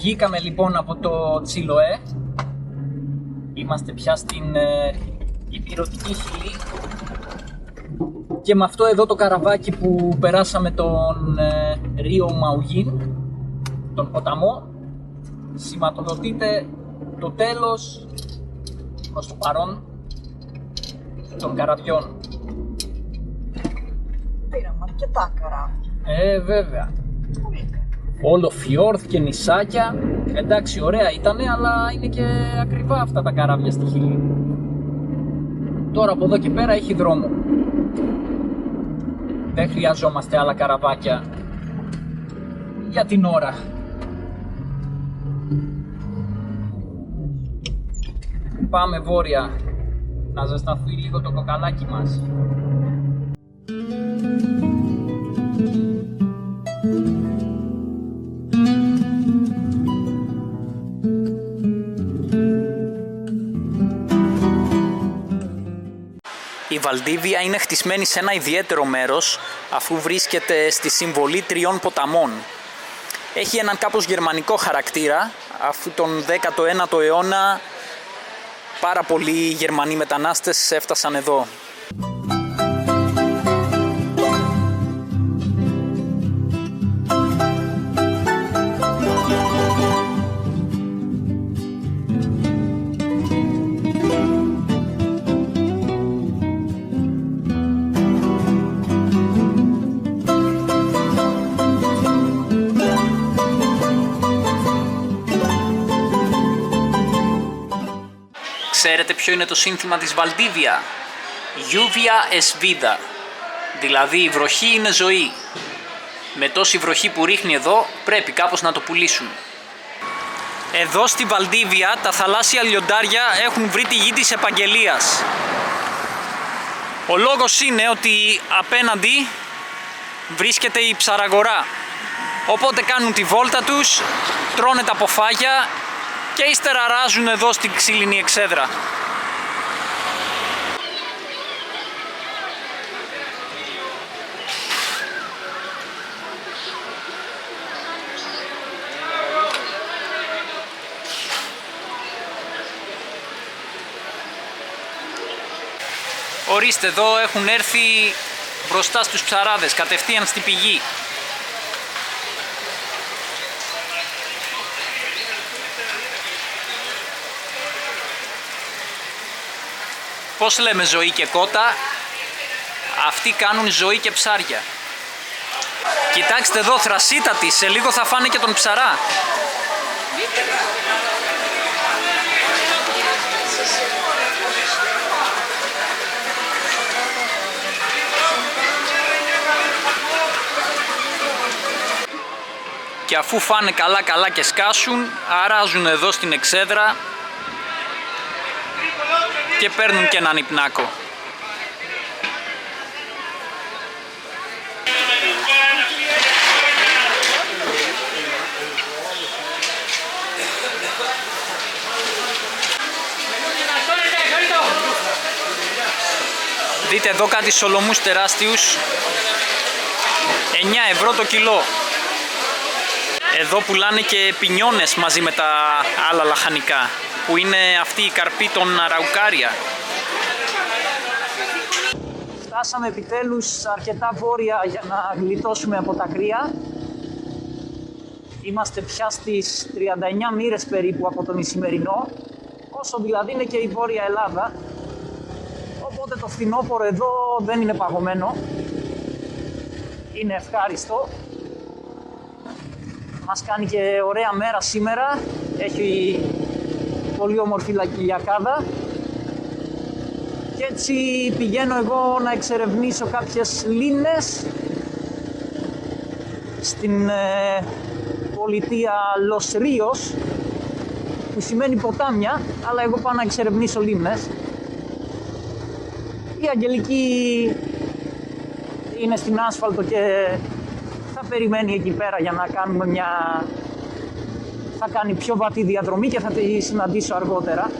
Βγήκαμε λοιπόν από το Τσιλοέ. Είμαστε πια στην Ηπειρωτική Χιλή. Και με αυτό εδώ το καραβάκι που περάσαμε τον Ρίο Μαουγίν, τον ποταμό, σηματοδοτείται το τέλος προς το παρόν των καραβιών. Πήραμε αρκετά καράβια. Βέβαια. Όλο φιόρδ και νησάκια. Εντάξει, ωραία ήτανε, αλλά είναι και ακριβά αυτά τα καράβια στη Χιλή. Τώρα από εδώ και πέρα έχει δρόμο. Δεν χρειαζόμαστε άλλα καραβάκια για την ώρα. Πάμε βόρεια να ζεσταθεί λίγο το κοκαλάκι μας. Η Βαλντίβια είναι χτισμένη σε ένα ιδιαίτερο μέρος, αφού βρίσκεται στη συμβολή τριών ποταμών. Έχει έναν κάπως γερμανικό χαρακτήρα, αφού τον 19ο αιώνα πάρα πολλοί Γερμανοί μετανάστες έφτασαν εδώ. Ξέρετε ποιο είναι το σύνθημα της Βαλντίβια? Lluvia es vida, δηλαδή η βροχή είναι ζωή. Με τόση βροχή που ρίχνει εδώ πρέπει κάπως να το πουλήσουν. Εδώ στη Βαλντίβια τα θαλάσσια λιοντάρια έχουν βρει τη γη της επαγγελίας. Ο λόγος είναι ότι απέναντι βρίσκεται η ψαραγορά. Οπότε κάνουν τη βόλτα τους, τρώνε τα ποφάγια και ύστερα ράζουν εδώ στην ξύλινη εξέδρα. Ορίστε, εδώ έχουν έρθει μπροστά στους ψαράδες, κατευθείαν στη πηγή. Πώς λέμε ζωή και κότα, αυτοί κάνουν ζωή και ψάρια. Κοιτάξτε εδώ, θρασίτατη, σε λίγο θα φάνε και τον ψαρά. Και αφού φάνε καλά και σκάσουν, αράζουν εδώ στην εξέδρα και παίρνουν και έναν υπνάκο. Δείτε εδώ κάτι σολομούς τεράστιους, 9 ευρώ το κιλό. Εδώ πουλάνε και πινιόνες μαζί με τα άλλα λαχανικά, που είναι αυτή η καρπή των αραουκάρια. Φτάσαμε επιτέλους αρκετά βόρεια για να γλιτώσουμε από τα κρύα. Είμαστε πια στις 39 μοίρες περίπου από τον Ισημερινό, όσο δηλαδή είναι και η Βόρεια Ελλάδα. Οπότε το φθινόπωρο εδώ δεν είναι παγωμένο, είναι ευχάριστο. Μας κάνει και ωραία μέρα σήμερα, έχει πολύ όμορφη λιακάδα και έτσι πηγαίνω εγώ να εξερευνήσω κάποιες λίμνες στην πολιτεία Los Ríos, που σημαίνει ποτάμια, αλλά εγώ πάω να εξερευνήσω λίμνες. Η Αγγελική είναι στην άσφαλτο και θα περιμένει εκεί πέρα για να κάνουμε θα κάνει πιο βατή διαδρομή και θα τη συναντήσω αργότερα.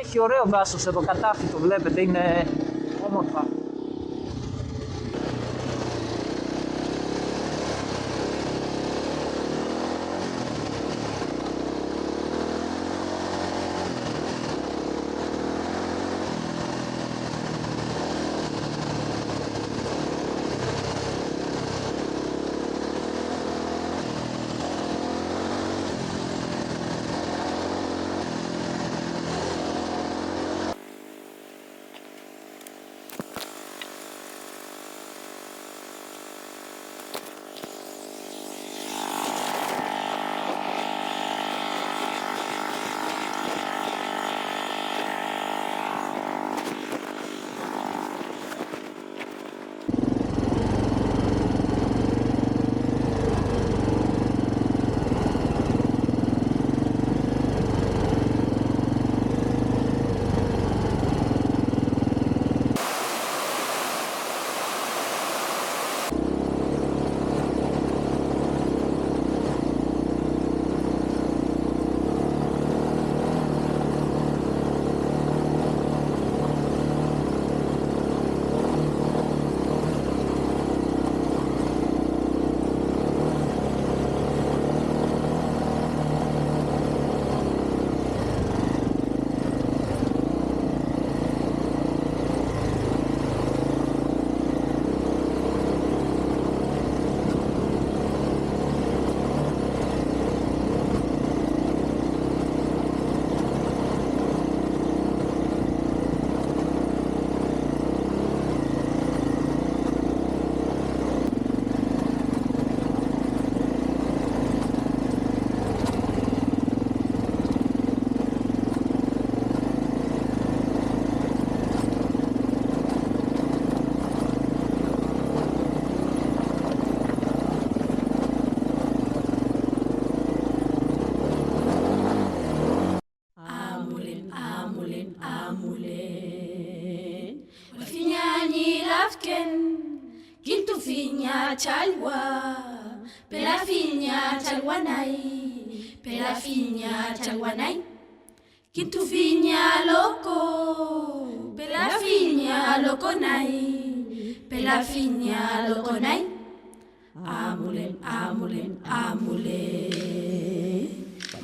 Έχει ωραίο δάσος εδώ, κατάφι το βλέπετε, είναι όμορφα. Pelafinya chalwa, pelafinya chalwanai, pelafinya chalwanai. Kintufinya loko, pelafinya loko nai, pelafinya loko nai. Amulen, amulen, amulen.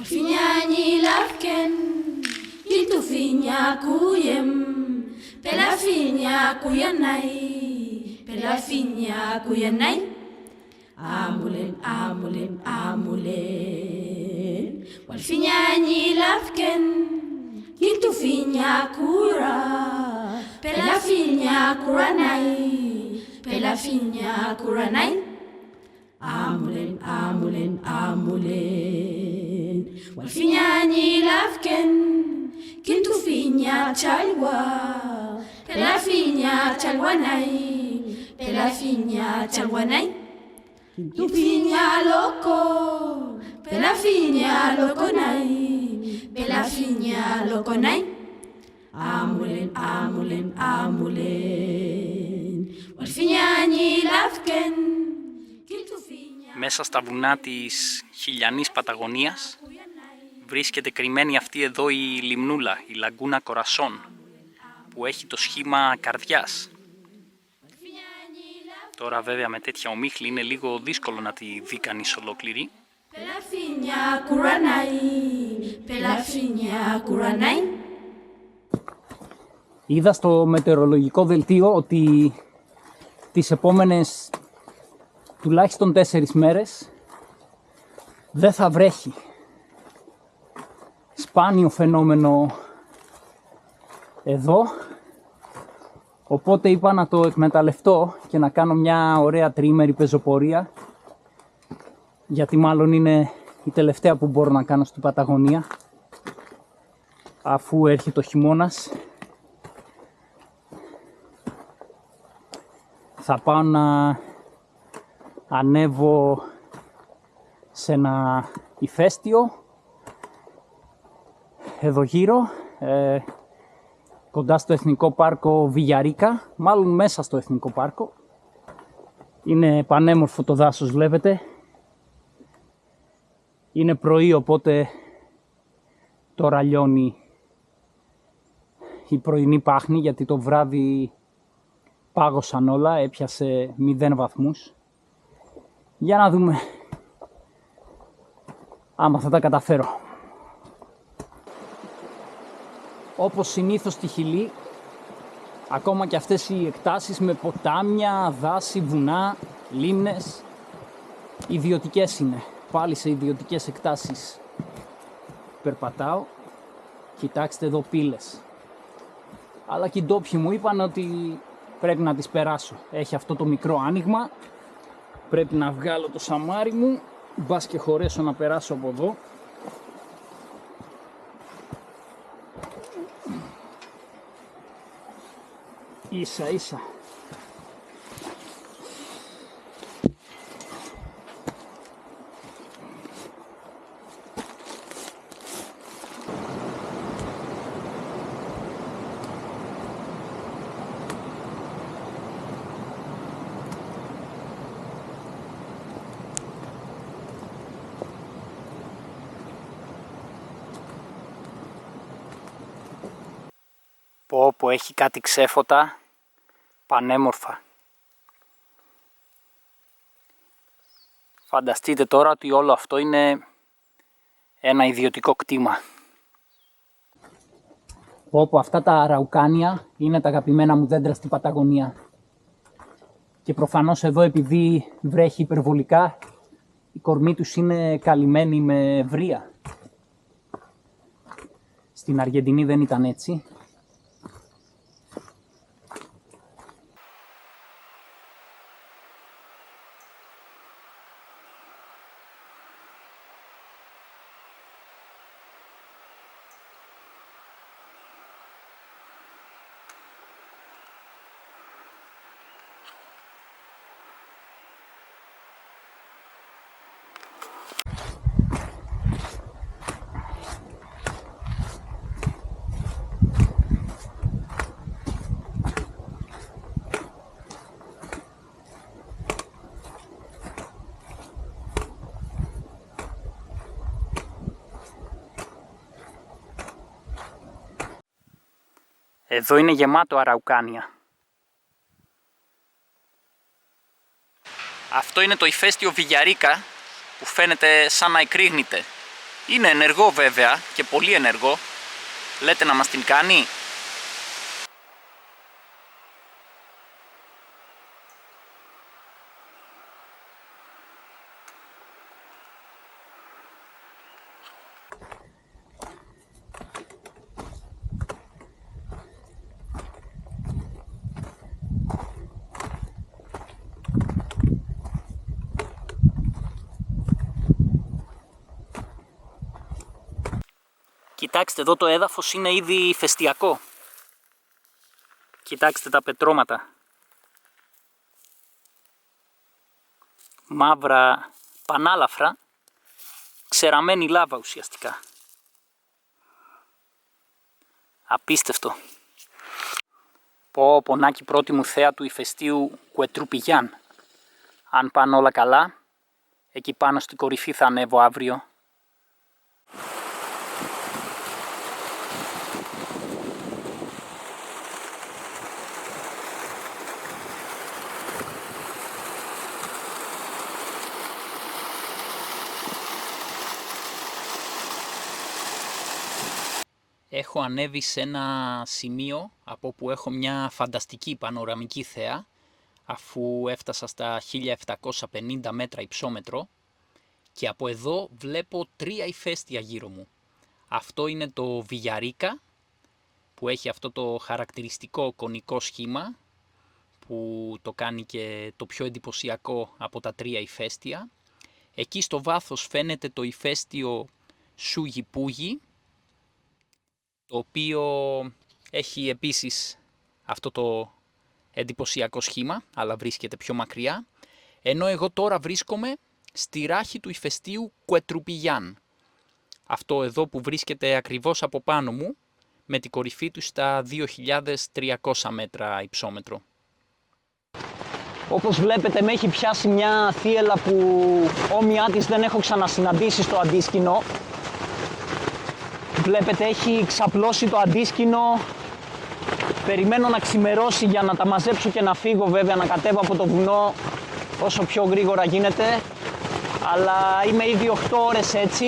Finya ni lafken, kintufinya kuyem, pelafinya kuyanai, pelafinya kuyanai. Amulen, amulen, amulen. Walfinya ni lafken, kintufinya kura, pelafinya kuranai, pelafinya kuranai. Amulen, amulen, amulen. Walfinya ni lafken, kintufinya chalwa, pelafinya chalwanai, pelafinya chalwanai. Kintufinya loko, pelafinya loko nai, pelafinya loko nai. Amulen, amulen, amulen. Walfinya ni lafken. Μέσα στα βουνά της χιλιανής Παταγωνίας βρίσκεται κρυμμένη αυτή εδώ η λιμνούλα, η Λαγκούνα Κορασόν, που έχει το σχήμα καρδιάς. Τώρα βέβαια με τέτοια ομίχλη είναι λίγο δύσκολο να τη δει κανείς ολόκληρη. Είδα στο μετεωρολογικό δελτίο ότι τις επόμενες τουλάχιστον 4 μέρες δεν θα βρέχει. Σπάνιο φαινόμενο εδώ, οπότε είπα να το εκμεταλλευτώ και να κάνω μια ωραία τριήμερη πεζοπορία, γιατί μάλλον είναι η τελευταία που μπορώ να κάνω στην Παταγωνία αφού έρχεται ο χειμώνας. Θα πάω να ανέβω σε ένα ηφαίστειο εδώ γύρω, κοντά στο Εθνικό Πάρκο Βιγιαρίκα, μάλλον μέσα στο Εθνικό Πάρκο. Είναι πανέμορφο το δάσος, βλέπετε. Είναι πρωί, οπότε τώρα λιώνει η πρωινή πάχνη, γιατί το βράδυ πάγωσαν όλα, έπιασε 0 βαθμούς. Για να δούμε άμα θα τα καταφέρω. Όπως συνήθως στη Χιλή, ακόμα και αυτές οι εκτάσεις με ποτάμια, δάση, βουνά, λίμνες, ιδιωτικές είναι. Πάλι σε ιδιωτικές εκτάσεις περπατάω. Κοιτάξτε εδώ πύλες. Αλλά και οι ντόπιοι μου είπαν ότι πρέπει να τις περάσω. Έχει αυτό το μικρό άνοιγμα. Πρέπει να βγάλω το σαμάρι μου, μπας και χωρέσω να περάσω από εδώ. Ίσα ίσα. Πω έχει κάτι ξέφωτα πανέμορφα. Φανταστείτε τώρα ότι όλο αυτό είναι ένα ιδιωτικό κτήμα. Πω αυτά τα αραουκάνια είναι τα αγαπημένα μου δέντρα στην Παταγωνία. Και προφανώς εδώ, επειδή βρέχει υπερβολικά, η κορμοί τους είναι καλυμμένοι με βρύα. Στην Αργεντινή δεν ήταν έτσι. Εδώ είναι γεμάτο αραουκάνια. Αυτό είναι το ηφαίστειο Βιγιαρίκα που φαίνεται σαν να εκρήγνεται. Είναι ενεργό βέβαια και πολύ ενεργό. Λέτε να μας την κάνει? Κοιτάξτε, εδώ το έδαφος είναι ήδη ηφαιστειακό. Κοιτάξτε τα πετρώματα. Μαύρα πανάλαφρα, ξεραμένη λάβα ουσιαστικά. Απίστευτο. Πω πονάκι πρώτη μου θέα του ηφαιστείου Κουετρουπιγιάν. Αν πάνε όλα καλά, εκεί πάνω στην κορυφή θα ανέβω αύριο. Έχω ανέβει σε ένα σημείο από όπου έχω μια φανταστική πανοραμική θέα, αφού έφτασα στα 1750 μέτρα υψόμετρο και από εδώ βλέπω 3 ηφαίστεια γύρω μου. Αυτό είναι το Βιγιαρίκα που έχει αυτό το χαρακτηριστικό κονικό σχήμα που το κάνει και το πιο εντυπωσιακό από τα 3 ηφαίστεια. Εκεί στο βάθος φαίνεται το ηφαίστειο Σουγιπούγι, το οποίο έχει επίσης αυτό το εντυπωσιακό σχήμα, αλλά βρίσκεται πιο μακριά, ενώ εγώ τώρα βρίσκομαι στη ράχη του ηφαιστείου Κουετρουπιγιάν. Αυτό εδώ που βρίσκεται ακριβώς από πάνω μου, με την κορυφή του στα 2.300 μέτρα υψόμετρο. Όπως βλέπετε με έχει πιάσει μια θύελλα που όμοιά της δεν έχω ξανασυναντήσει στο αντίσκηνο. Βλέπετε έχει ξαπλώσει το αντίσκηνο. Περιμένω να ξημερώσει για να τα μαζέψω και να φύγω, βέβαια να κατέβω από το βουνό όσο πιο γρήγορα γίνεται. Αλλά είμαι ήδη 8 ώρες έτσι.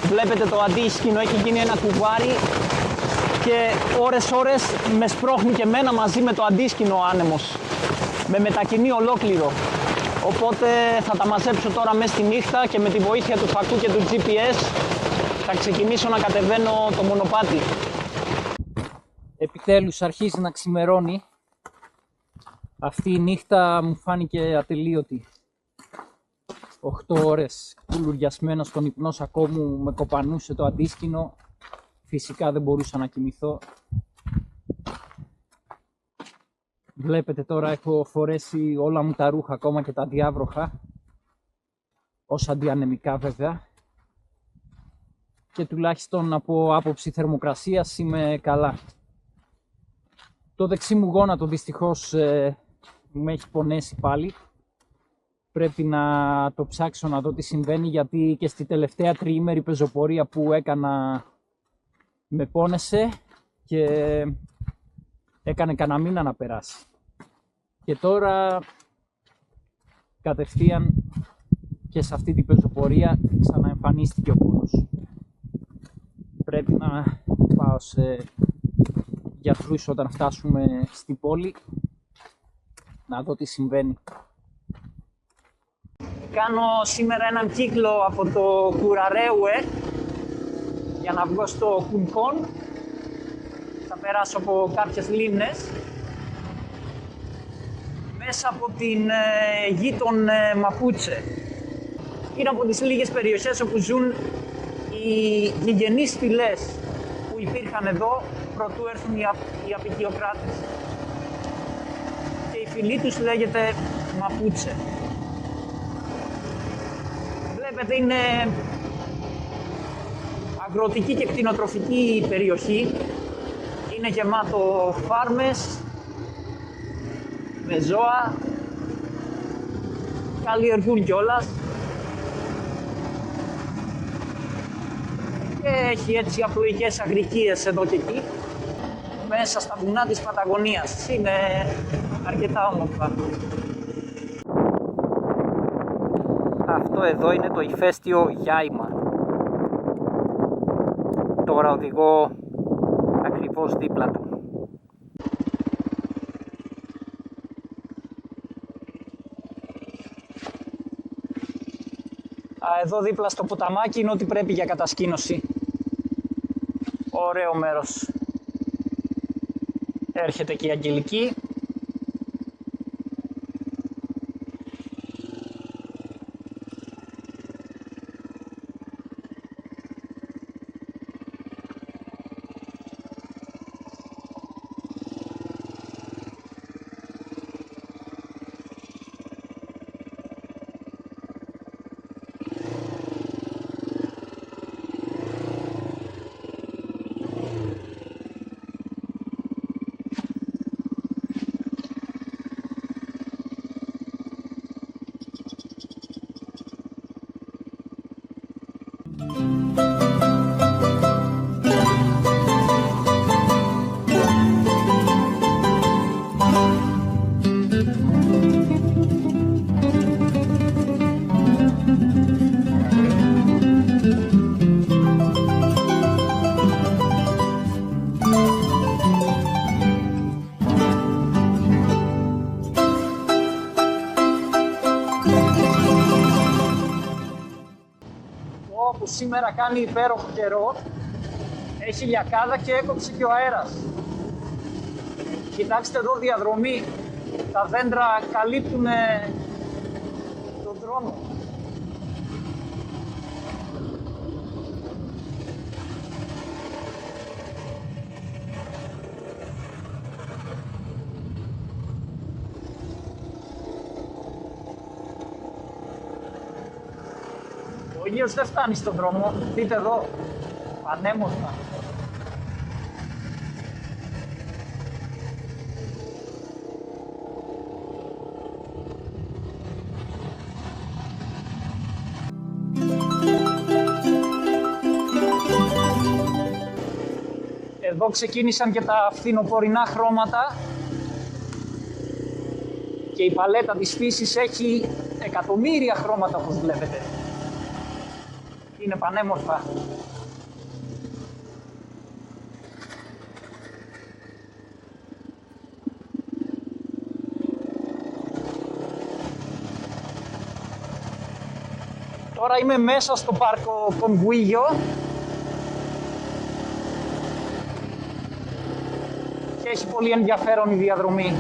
Βλέπετε το αντίσκηνο έχει γίνει ένα κουβάρι και ώρες με σπρώχνει και εμένα μαζί με το αντίσκηνο ο άνεμος. Με μετακινεί ολόκληρο. Οπότε θα τα μαζέψω τώρα μέσα στη νύχτα και με τη βοήθεια του φακού και του GPS θα ξεκινήσω να κατεβαίνω το μονοπάτι. Επιτέλους αρχίζει να ξημερώνει. Αυτή η νύχτα μου φάνηκε ατελείωτη. 8 ώρες κουλουριασμένος στον υπνόσακό μου, με κοπανούσε το αντίσκηνο. Φυσικά δεν μπορούσα να κοιμηθώ. Βλέπετε τώρα έχω φορέσει όλα μου τα ρούχα, ακόμα και τα διάβροχα. Ως αντιανεμικά βέβαια. Και τουλάχιστον από άποψη θερμοκρασίας είμαι καλά. Το δεξί μου γόνατο δυστυχώς με έχει πονέσει πάλι. Πρέπει να το ψάξω να δω τι συμβαίνει, γιατί και στη τελευταία τριήμερη πεζοπορία που έκανα με πόνεσε και έκανε κανένα μήνα να περάσει. Και τώρα κατευθείαν και σε αυτή την πεζοπορία ξαναεμφανίστηκε ο πόνος. Πρέπει να πάω σε γιατρούς όταν φτάσουμε στην πόλη να δω τι συμβαίνει. Κάνω σήμερα έναν κύκλο από το Κουραρέουε για να βγω στο Κουνκόν. Θα περάσω από κάποιες λίμνες μέσα από την γη των Μαπούτσε. Είναι από τις λίγες περιοχές όπου ζουν οι γηγενείς φυλές που υπήρχαν εδώ προτού έρθουν οι απικιοκράτες. Και η φυλή τους λέγεται Μαπούτσε. Βλέπετε είναι αγροτική και κτηνοτροφική περιοχή. Είναι γεμάτο φάρμες με ζώα. Καλλιεργούν κιόλας. Και έχει έτσι απλοϊκές αγρικίες εδώ και εκεί. μέσα στα βουνά της Παταγωνίας. Είναι αρκετά όμορφα. Αυτό εδώ είναι το ηφαίστειο Γιάημα. Τώρα οδηγώ ακριβώς δίπλα του. Εδώ δίπλα στο ποταμάκι είναι ό,τι πρέπει για κατασκήνωση. Ωραίο μέρος. Έρχεται και η Αγγελική. Όπου σήμερα κάνει υπέροχο καιρό, έχει λιακάδα και έκοψε και ο αέρας. Κοιτάξτε εδώ διαδρομή, τα δέντρα καλύπτουν τον δρόμο. Ο ήλιος δεν φτάνει στον δρόμο, δείτε εδώ, πανέμορφα. Εδώ ξεκίνησαν και τα φθινοπορεινά χρώματα και η παλέτα της φύσης έχει εκατομμύρια χρώματα όπως βλέπετε. Είναι πανέμορφα. Τώρα είμαι μέσα στο πάρκο Κονγκουίγιο και έχει πολύ ενδιαφέρον η διαδρομή.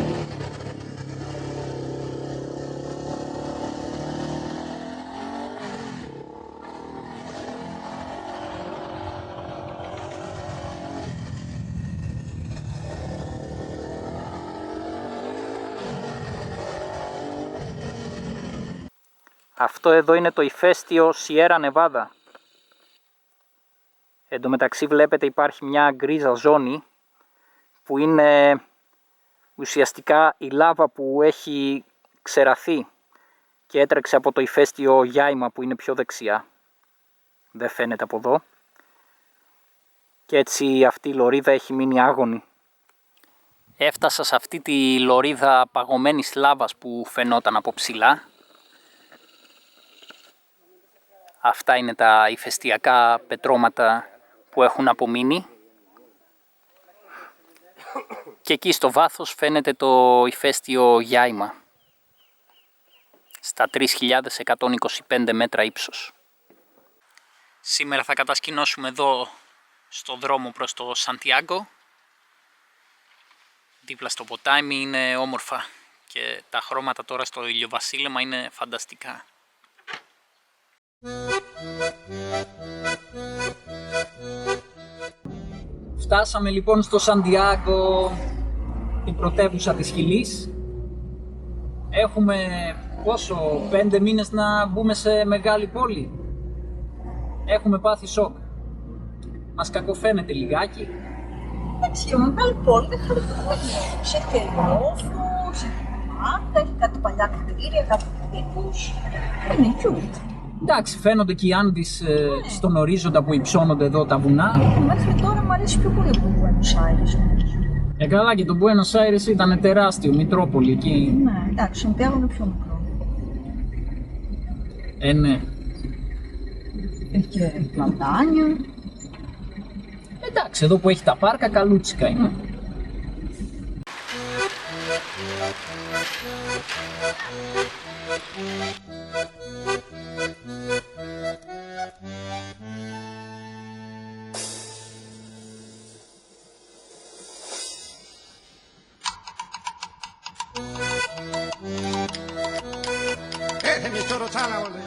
Αυτό εδώ είναι το ηφαίστειο Σιέρα Νεβάδα. Εν τω μεταξύ βλέπετε υπάρχει μια γκρίζα ζώνη που είναι ουσιαστικά η λάβα που έχει ξεραθεί και έτρεξε από το ηφαίστειο Γιάημα που είναι πιο δεξιά. Δεν φαίνεται από εδώ. Και έτσι αυτή η λωρίδα έχει μείνει άγονη. Έφτασα σε αυτή τη λωρίδα παγωμένης λάβας που φαινόταν από ψηλά. Αυτά είναι τα ηφαιστειακά πετρώματα που έχουν απομείνει. Και εκεί στο βάθος φαίνεται το ηφαίστειο Γιάημα. Στα 3.125 μέτρα ύψος. Σήμερα θα κατασκηνώσουμε εδώ στο δρόμο προς το Σαντιάγκο. Δίπλα στο ποτάμι είναι όμορφα και τα χρώματα τώρα στο ηλιοβασίλεμα είναι φανταστικά. Φτάσαμε λοιπόν στο Σαντιάγκο, την πρωτεύουσα της Χιλής. Έχουμε πόσο, 5 μήνες να μπούμε σε μεγάλη πόλη. Έχουμε πάθει σοκ. Μας κακοφαίνεται λιγάκι. Εντάξει, η μεγάλη πόλη δεν χαρακτηρίζει. Έχει λόφο, έχει μάτια, έχει κάτι παλιά κτίρια, κάτι τύπους. Είναι cute. Εντάξει, φαίνονται και οι Άνδεις στον ορίζοντα που υψώνονται εδώ τα βουνά. Μέχρι τώρα μου αρέσει πιο πολύ από το Buenos Aires. Καλά, και το Buenos Aires ήταν τεράστιο, Μητρόπολη εκεί. Ναι, εντάξει, ο Σαντιάγο είναι πιο μικρό. Ναι. Έχει και πλατάνια. Εντάξει, εδώ που έχει τα πάρκα, καλούτσικα είναι. mi toro chala, boludo.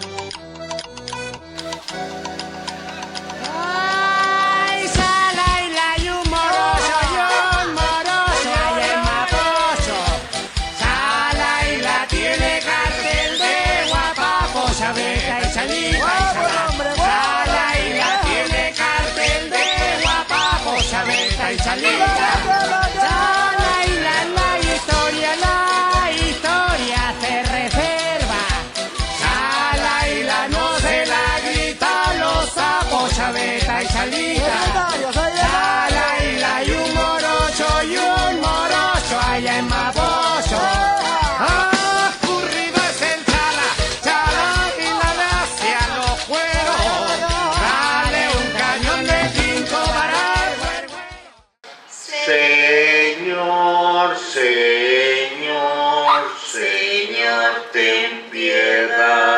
Ay, sala y la y un morocho, ay, es mapocho. Sala y la tiene cartel de guapapo, chaveca y salita y sala y la tiene cartel de guapapo, chaveca y salita. Sala y la historia se reserva. Sala y la no se la gritan los sapos, chaveta y salita. Sala y la y un morocho, allá en Mapocho. Ocurrido es el chala, chala y la de hacia los cueros. Dale un cañón de 5 para el güero. Señor, Señor, Señor, ten piedad.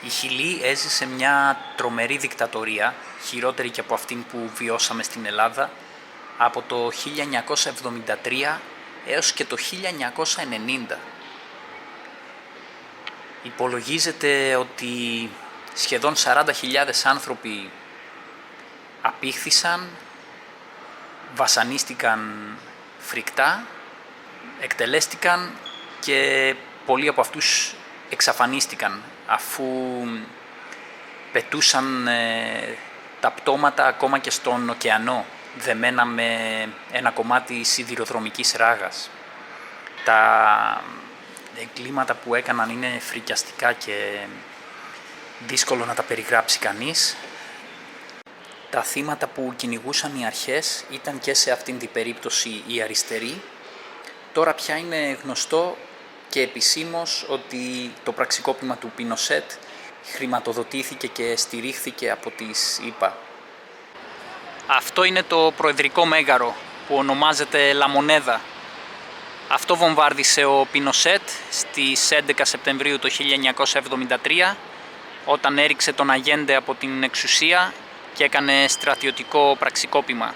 Η Χιλή έζησε μια τρομερή δικτατορία, χειρότερη και από αυτήν που βιώσαμε στην Ελλάδα, από το 1973 έως και το 1990. Υπολογίζεται ότι σχεδόν 40.000 άνθρωποι απήχθησαν, βασανίστηκαν φρικτά, εκτελέστηκαν και πολλοί από αυτούς εξαφανίστηκαν αφού πετούσαν τα πτώματα ακόμα και στον ωκεανό, δεμένα με ένα κομμάτι σιδηροδρομικής ράγας. Τα εγκλήματα που έκαναν είναι φρικιαστικά και δύσκολο να τα περιγράψει κανείς. Τα θύματα που κυνηγούσαν οι αρχές ήταν και σε αυτήν την περίπτωση οι αριστεροί. Τώρα πια είναι γνωστό και επισήμως ότι το πραξικόπημα του Πινοσέτ χρηματοδοτήθηκε και στηρίχθηκε από τις ΗΠΑ. Αυτό είναι το προεδρικό μέγαρο που ονομάζεται Λαμονέδα. Αυτό βομβάρδισε ο Πινοσέτ στις 11 Σεπτεμβρίου το 1973 όταν έριξε τον Αγέντε από την εξουσία και έκανε στρατιωτικό πραξικόπημα.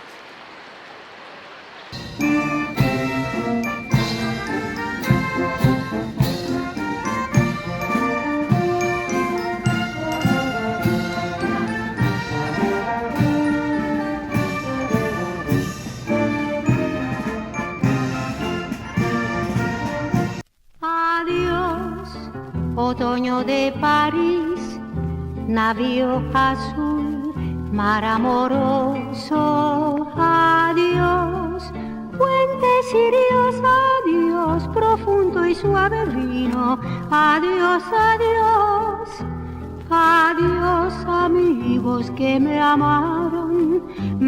Otoño de París, navío azul, mar amoroso, adiós, puentes y ríos, adiós, profundo y suave vino, adiós, adiós, adiós, amigos que me amaron,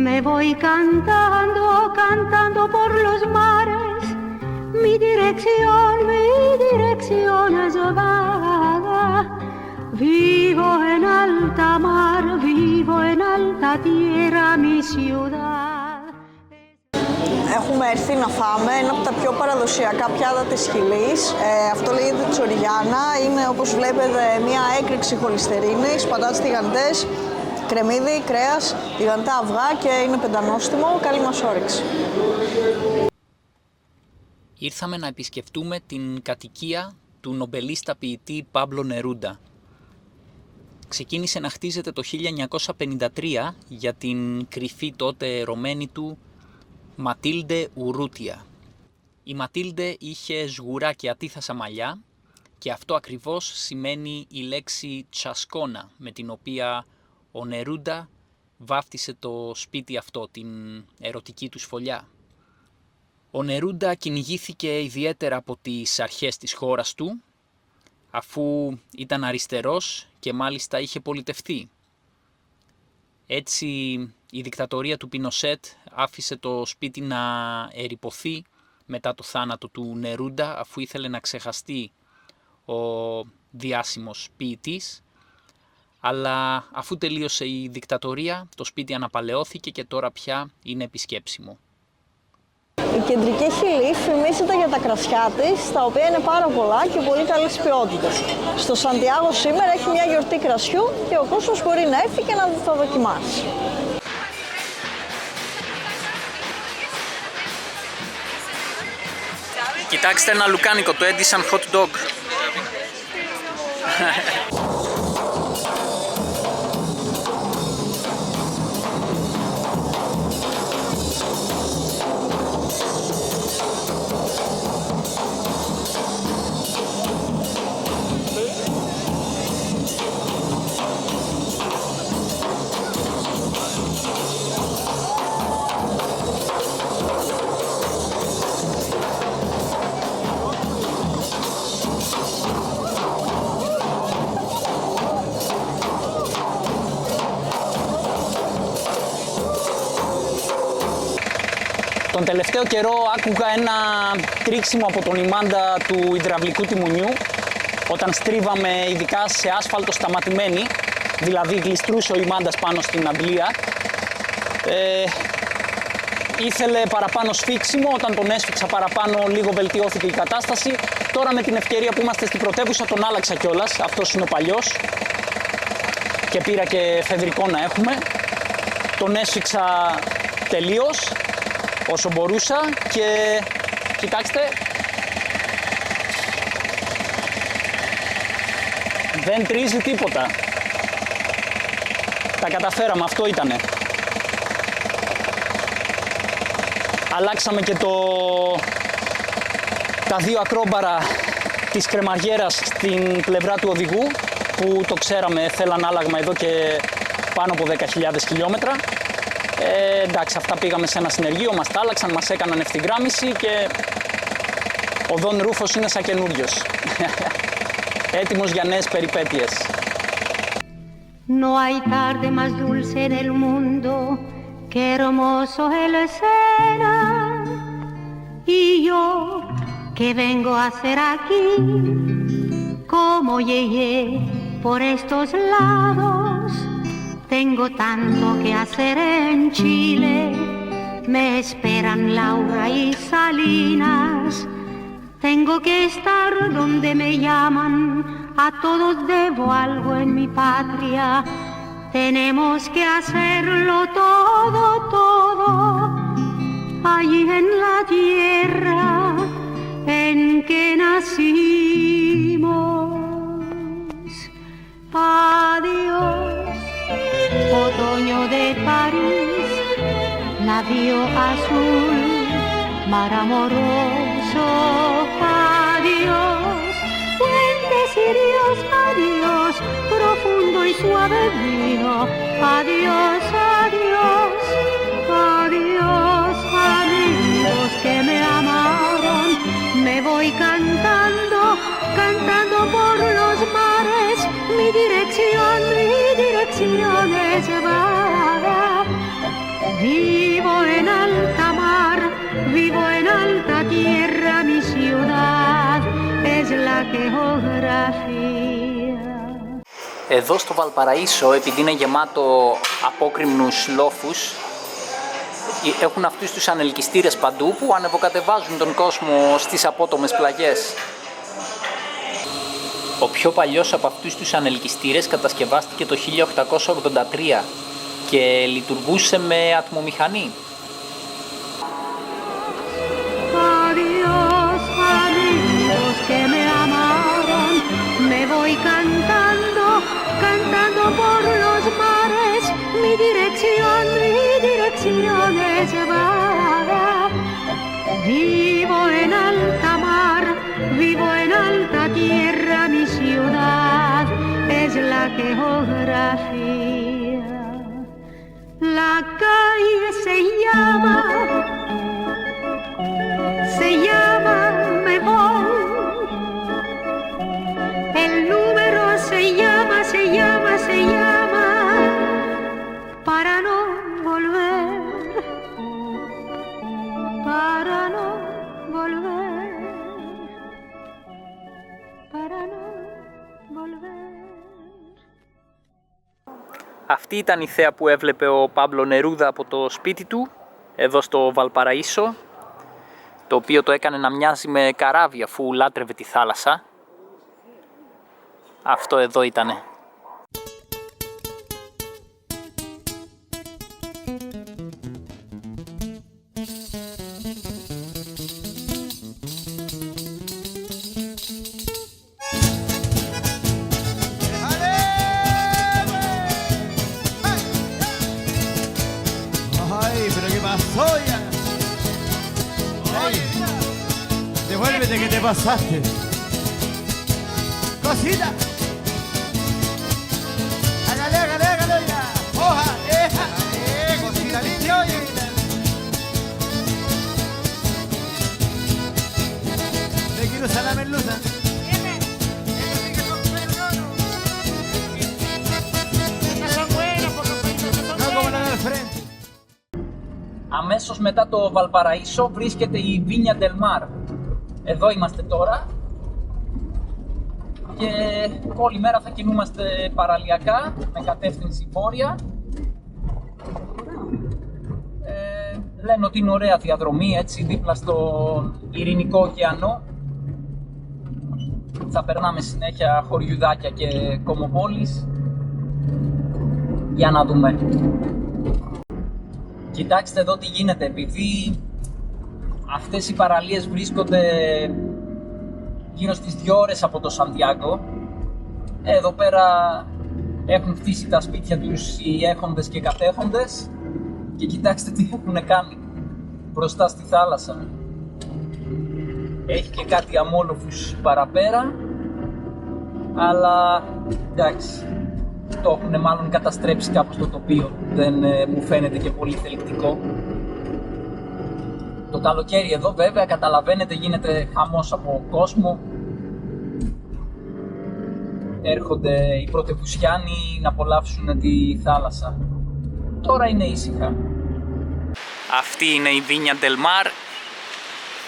me voy cantando, cantando por los mares, mi dirección es vaga. Vivo en alta mar, vivo en alta tierra, mi ciudad. Έχουμε έρθει να φάμε ένα από τα πιο παραδοσιακά πιάτα της Χιλής. Αυτό λέγεται τσοριγιάνα. Είναι, όπως βλέπετε, μια έκρηξη χολυστερίνης, πατάτες τηγανιτές, κρεμμύδι, κρέας, τηγανιτά αυγά και είναι πεντανόστιμο. Καλή μας όρεξη. Ήρθαμε να επισκεφτούμε την κατοικία του νομπελίστα ποιητή Πάμπλο Νερούντα. Ξεκίνησε να χτίζεται το 1953 για την κρυφή τότε ερωμένη του Ματίλντε Ουρούτια. Η Ματίλντε είχε σγουρά και ατίθασα μαλλιά και αυτό ακριβώς σημαίνει η λέξη τσασκόνα με την οποία ο Νερούντα βάφτισε το σπίτι αυτό, την ερωτική του φωλιά. Ο Νερούντα κυνηγήθηκε ιδιαίτερα από τις αρχές της χώρας του, αφού ήταν αριστερός και μάλιστα είχε πολιτευτεί. Έτσι η δικτατορία του Πινοσέτ άφησε το σπίτι να ερειποθεί μετά το θάνατο του Νερούντα, αφού ήθελε να ξεχαστεί ο διάσημος ποιητής. Αλλά αφού τελείωσε η δικτατορία, το σπίτι αναπαλαιώθηκε και τώρα πια είναι επισκέψιμο. Η κεντρική Χιλή φημίζεται για τα κρασιά της, τα οποία είναι πάρα πολλά και πολύ καλής ποιότητας. Στο Σαντιάγο σήμερα έχει μια γιορτή κρασιού και ο κόσμος μπορεί να έρθει και να το δοκιμάσει. Κοιτάξτε ένα λουκάνικο, το Edison Hot Dog. Τον τελευταίο καιρό άκουγα ένα τρίξιμο από τον ημάντα του υδραυλικού τιμονιού όταν στρίβαμε ειδικά σε άσφαλτο σταματημένη, δηλαδή γλιστρούσε ο ημάντας πάνω στην αντλία. Ήθελε παραπάνω σφίξιμο, όταν τον έσφιξα παραπάνω λίγο βελτιώθηκε η κατάσταση. Τώρα με την ευκαιρία που είμαστε στην πρωτεύουσα τον άλλαξα κιόλας, αυτός είναι ο παλιός και πήρα και φεδρικό να έχουμε. Τον έσφιξα τελείως όσο μπορούσα και κοιτάξτε, δεν τρίζει τίποτα. Τα καταφέραμε, αυτό ήτανε. Αλλάξαμε και τα δύο ακρόμπαρα της κρεμαριέρας στην πλευρά του οδηγού, που το ξέραμε θέλαν άλλαγμα εδώ και πάνω από 10.000 χιλιόμετρα. Εντάξει, αυτά πήγαμε σε ένα συνεργείο, μας τα άλλαξαν, μας έκαναν ευθυγράμμιση και ο Δον Ρούφος είναι σαν καινούριος. Έτοιμος για νέες περιπέτειες. No hay tarde más dulce en el mundo, qué hermoso el escena. Y yo, ¿qué vengo a hacer aquí? Como llegué por estos lados, tengo tanto que hacer en Chile. Me esperan Laura y Salinas. Tengo que estar donde me llaman. A todos debo algo en mi patria. Tenemos que hacerlo todo, todo. Allí en la tierra en que nacimos. Adiós, otoño de París, navío azul, mar amoroso. Adiós, puentes y ríos, adiós, profundo y suave vino. Adiós, adiós, adiós, amigos que me amaron. Me voy cantando, cantando por los mares. Mi dirección es vaga. Vivo en alta mar, vivo en alta tierra, mi ciudad es la geografía. Εδώ στο Βαλπαραΐσο, επειδή είναι γεμάτο απόκρημνους λόφους, έχουν αυτούς τους ανελκυστήρες παντού που ανεβοκατεβάζουν τον κόσμο στις απότομες πλαγιές. Ο πιο παλιός από αυτούς τους ανελκυστήρες κατασκευάστηκε το 1883 και λειτουργούσε με ατμομηχανή. Adiós, amigos que me amaron. Me voy cantando, cantando por los mares. Mi dirección es vaga. Vivo en alta mar, vivo en alta tierra, mi ciudad es la geografía. La calle se llama Αυτή ήταν η θέα που έβλεπε ο Πάμπλο Νερούδα από το σπίτι του, εδώ στο Βαλπαραΐσο, το οποίο το έκανε να μοιάζει με καράβι αφού λάτρευε τη θάλασσα. Αυτό εδώ ήτανε. Ay, pero ¿qué pasó ya? Ay, devuélvete que te pasaste. Cosita. Hágale, hágale, hágale ya. Hoja, deja. Cosita linda, oye. Te quiero usar la merluza. Estas son buenas por los pelitos que son buenas. No como la del frente. Αμέσως μετά το Βαλπαραΐσο βρίσκεται η Βίνια Ντελ Μάρ. Εδώ είμαστε τώρα και όλη μέρα θα κινούμαστε παραλιακά με κατεύθυνση βόρεια. Λένε ότι είναι ωραία διαδρομή, έτσι, δίπλα στον Ειρηνικό ωκεανό. Θα περνάμε συνέχεια χωριουδάκια και κομμοπόλεις. Για να δούμε. Κοιτάξτε εδώ τι γίνεται, επειδή αυτές οι παραλίες βρίσκονται γύρω στις 2 ώρες από το Σαντιάγκο. Εδώ πέρα έχουν χτίσει τα σπίτια τους οι έχοντες και κατέχοντες και κοιτάξτε τι έχουν κάνει μπροστά στη θάλασσα. Έχει και κάτι αμόλοφους παραπέρα, αλλά εντάξει, το έχουν μάλλον καταστρέψει κάπως το τοπίο, δεν μου φαίνεται και πολύ θελκτικό. Το καλοκαίρι εδώ βέβαια καταλαβαίνετε γίνεται χαμός από κόσμο. Έρχονται οι πρωτευουσιάνοι να απολαύσουν τη θάλασσα. Τώρα είναι ήσυχα. Αυτή είναι η Βίνια Ντελ Μάρ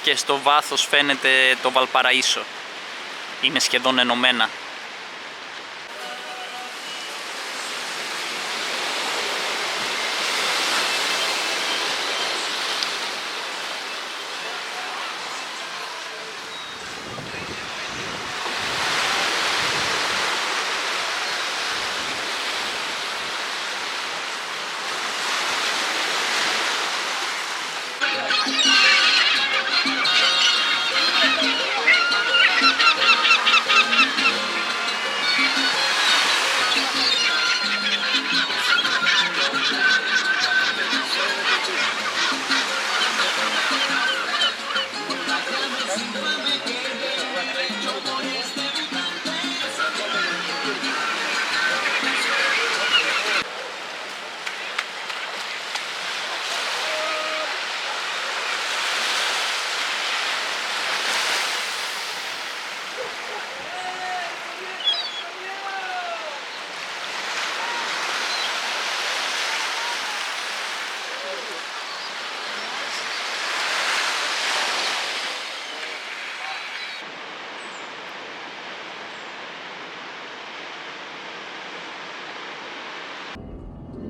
και στο βάθος φαίνεται το Βαλπαραΐσο. Είναι σχεδόν ενωμένα.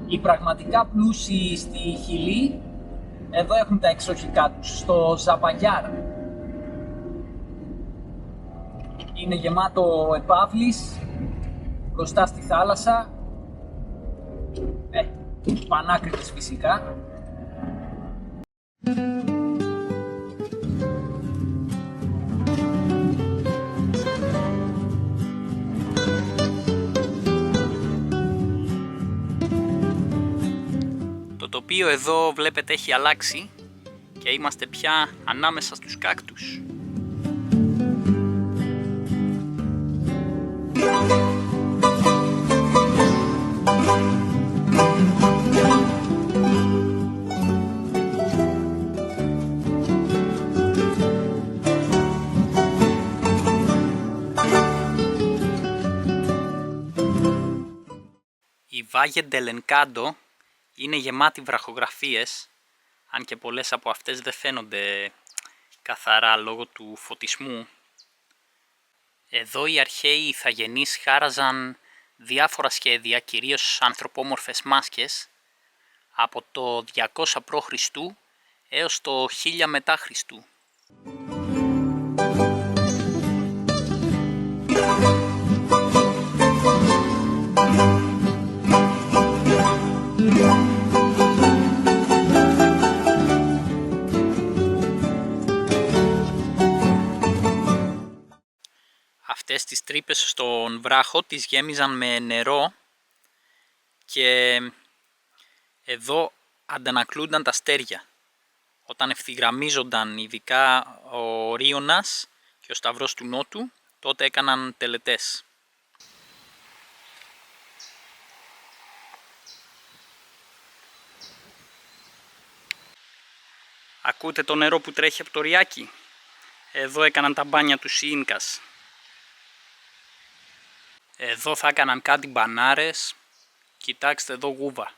Οι πραγματικά πλούσιοι στη Χιλή, εδώ έχουν τα εξοχικά τους, στο Ζαπαγιάρ. Είναι γεμάτο επάβλης, μπροστά στη θάλασσα, πανάκριβες φυσικά. Το τοπίο εδώ βλέπετε έχει αλλάξει και είμαστε πια ανάμεσα στους κάκτους. Η Valle del Encanto είναι γεμάτη βραχογραφίες, αν και πολλές από αυτές δεν φαίνονται καθαρά λόγω του φωτισμού. Εδώ οι αρχαίοι ηθαγενείς χάραζαν διάφορα σχέδια, κυρίως ανθρωπόμορφες μάσκες, από το 200 π.Χ. έως το 1000 μετά Χριστού. Αυτές τις τρύπες στον βράχο τις γέμιζαν με νερό και εδώ αντανακλούνταν τα αστέρια. Όταν ευθυγραμμίζονταν ειδικά ο Ορίωνας και ο Σταυρός του Νότου, τότε έκαναν τελετές. Ακούτε το νερό που τρέχει από το ριάκι? Εδώ έκαναν τα μπάνια τους οι Ίνκας. Εδώ θα έκαναν κάτι μπανάρες. Κοιτάξτε εδώ γούβα.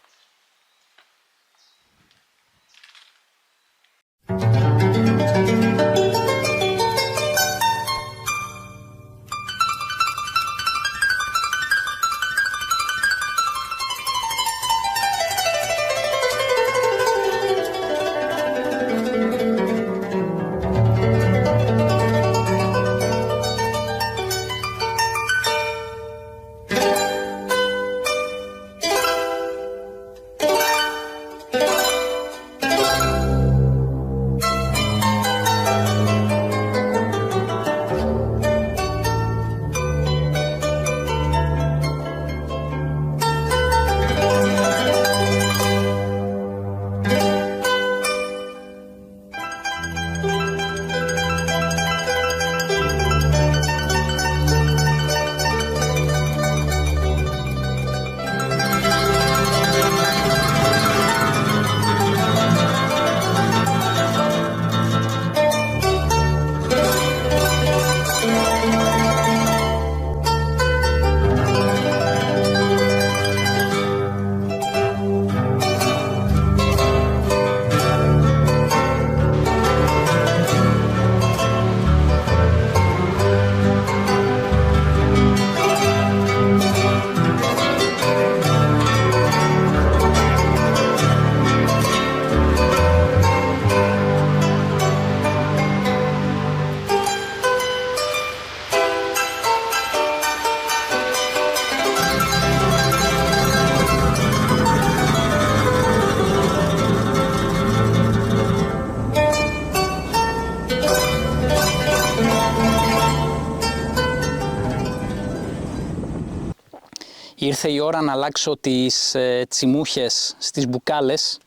Ήρθε η ώρα να αλλάξω τις τσιμούχες στις μπουκάλες,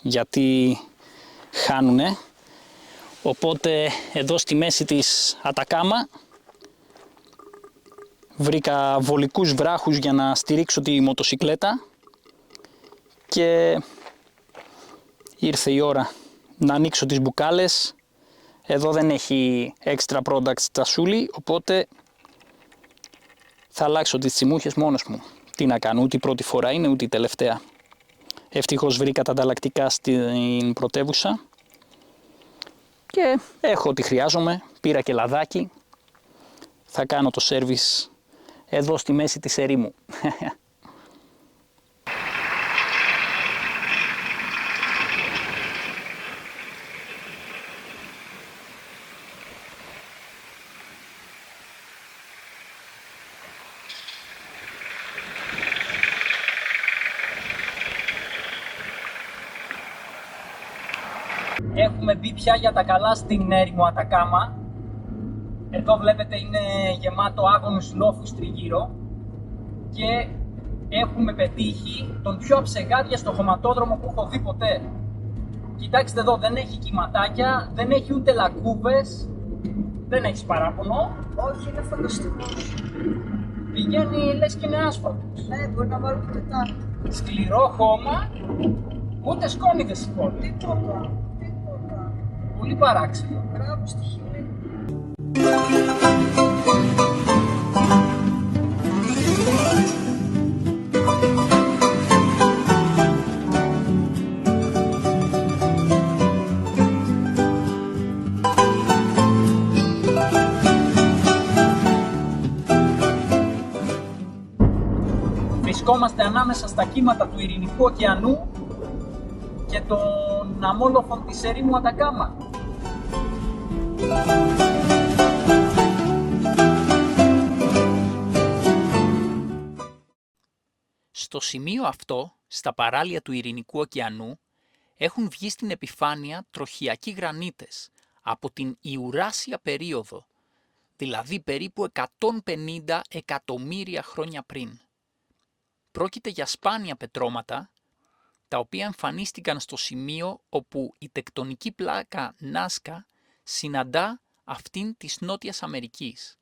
γιατί χάνουνε. Οπότε εδώ στη μέση της Ατακάμα βρήκα βολικούς βράχους για να στηρίξω τη μοτοσικλέτα και ήρθε η ώρα να ανοίξω τις μπουκάλες. Εδώ δεν έχει extra products τσασούλι, οπότε θα αλλάξω τις τσιμούχες μόνος μου. Τι να κάνω, ούτε η πρώτη φορά είναι, ούτε η τελευταία. Ευτυχώς βρήκα τα ανταλλακτικά στην πρωτεύουσα και έχω ό,τι χρειάζομαι. Πήρα και λαδάκι. Θα κάνω το σέρβις εδώ στη μέση της ερήμου. Έχουμε μπει πια για τα καλά στην έρημο Ατακάμα. Εδώ βλέπετε είναι γεμάτο άγωνους λόφους τριγύρω και έχουμε πετύχει τον πιο αψεγάδια χωματόδρομο που έχω δει ποτέ. Κοιτάξτε εδώ, δεν έχει κυματάκια, δεν έχει ούτε λακκούβες, δεν έχεις παράπονο. Όχι, είναι φανταστικός. Πηγαίνει λες και είναι άσφαλτος. Ναι, μπορεί να βάλω και Τετάρτη. Σκληρό χώμα, ούτε σκόνη δεν σηκώνει. Τίποτα. Πολύ παράξενο. Μπράβο στη Χιλή. βρισκόμαστε ανάμεσα στα κύματα του Ειρηνικού ωκεανού και των αμόλοφων της ερήμου Ατακάμα. Στο σημείο αυτό, στα παράλια του Ειρηνικού ωκεανού, έχουν βγει στην επιφάνεια τροχιακοί γρανίτες από την Ιουράσια περίοδο, δηλαδή περίπου 150 εκατομμύρια χρόνια πριν. Πρόκειται για σπάνια πετρώματα, τα οποία εμφανίστηκαν στο σημείο όπου η τεκτονική πλάκα Νάσκα συναντά αυτήν της Νότιας Αμερικής.